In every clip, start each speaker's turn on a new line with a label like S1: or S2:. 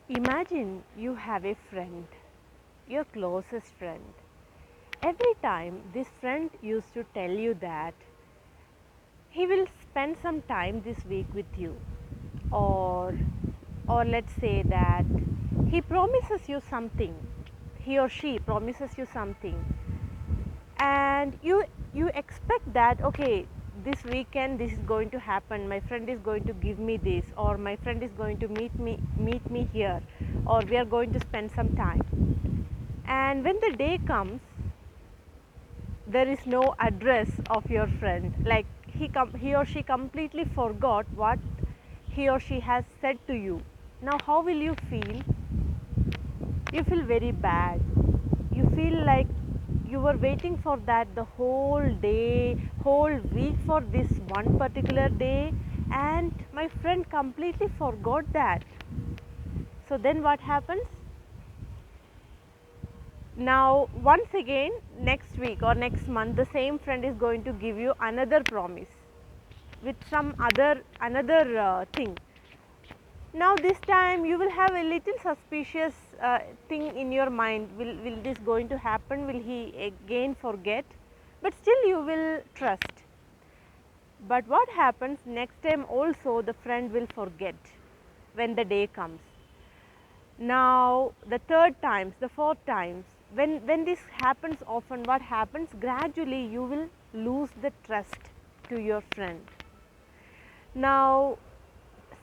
S1: Imagine you have a friend, your closest friend. Every time this friend used to tell you that he will spend some time this week with you, or let's say that he promises you something, he or she promises you something, and you expect that, okay, this weekend this is going to happen, my friend is going to give me this, or my friend is going to meet me here, or we are going to spend some time. And when the day comes, there is no address of your friend, like he or she completely forgot what he or she has said to you. Now how will you feel? You feel very bad. You feel like you were waiting for that the whole day, whole week, for this one particular day, and my friend completely forgot that. So then what happens? Now once again, next week or next month, the same friend is going to give you another promise with some another thing. Now this time you will have a little suspicious thing in your mind. Will this going to happen? Will he again forget? But still you will trust. But what happens next time? Also the friend will forget when the day comes. Now the third times, the fourth times, when this happens often, what happens? Gradually you will lose the trust to your friend. Now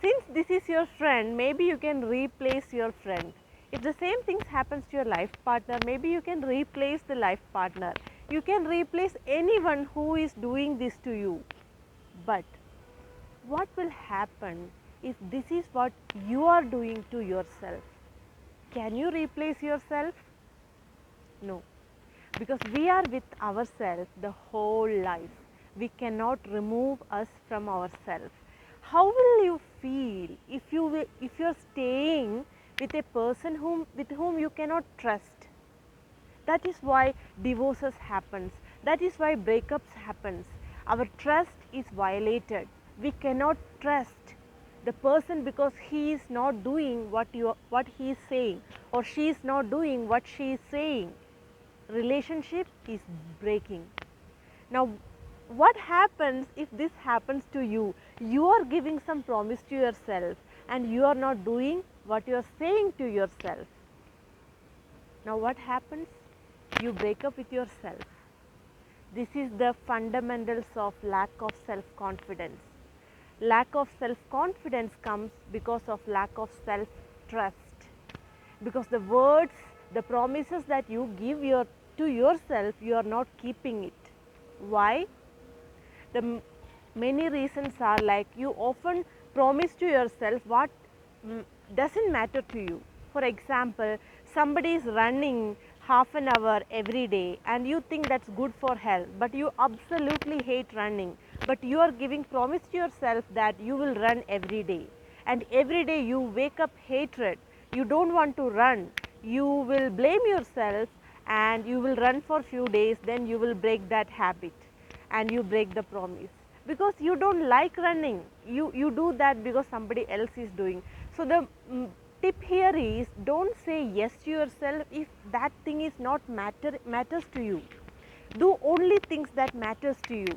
S1: since this is your friend, maybe you can replace your friend. If the same things happens to your life partner, maybe you can replace the life partner. You can replace anyone who is doing this to you. But what will happen if this is what you are doing to yourself? Can you replace yourself? No, because we are with ourselves the whole life. We cannot remove us from ourselves. How will you feel if you're staying with a person with whom you cannot trust? That is why divorces happens. That is why breakups happens. Our trust is violated. We cannot trust the person because he is not doing what he is saying, or she is not doing what she is saying. Relationship is breaking. Now what happens if this happens to you? You are giving some promise to yourself and you are not doing what you are saying to yourself. Now what happens? You break up with yourself. This is the fundamentals of lack of self-confidence. Lack of self-confidence comes because of lack of self-trust. Because the words, the promises that you give to yourself, you are not keeping it. Why? The many reasons are like, you often promise to yourself what doesn't matter to you. For example, somebody is running half an hour every day and you think that's good for health, but you absolutely hate running, but you are giving promise to yourself that you will run every day, and every day you wake up hatred, you don't want to run, you will blame yourself and you will run for few days, then you will break that habit and you break the promise because you don't like running. You do that because somebody else is doing. So the tip here is, don't say yes to yourself if that thing is not matters to you. Do only things that matters to you.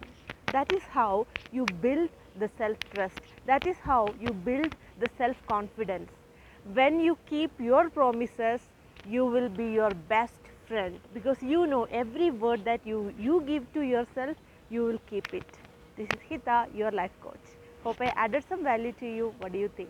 S1: That is how you build the self trust. That is how you build the self confidence. When you keep your promises, you will be your best friend, because you know every word that you give to yourself, you will keep it. This is Hita, your life coach. Hope I added some value to you. What do you think?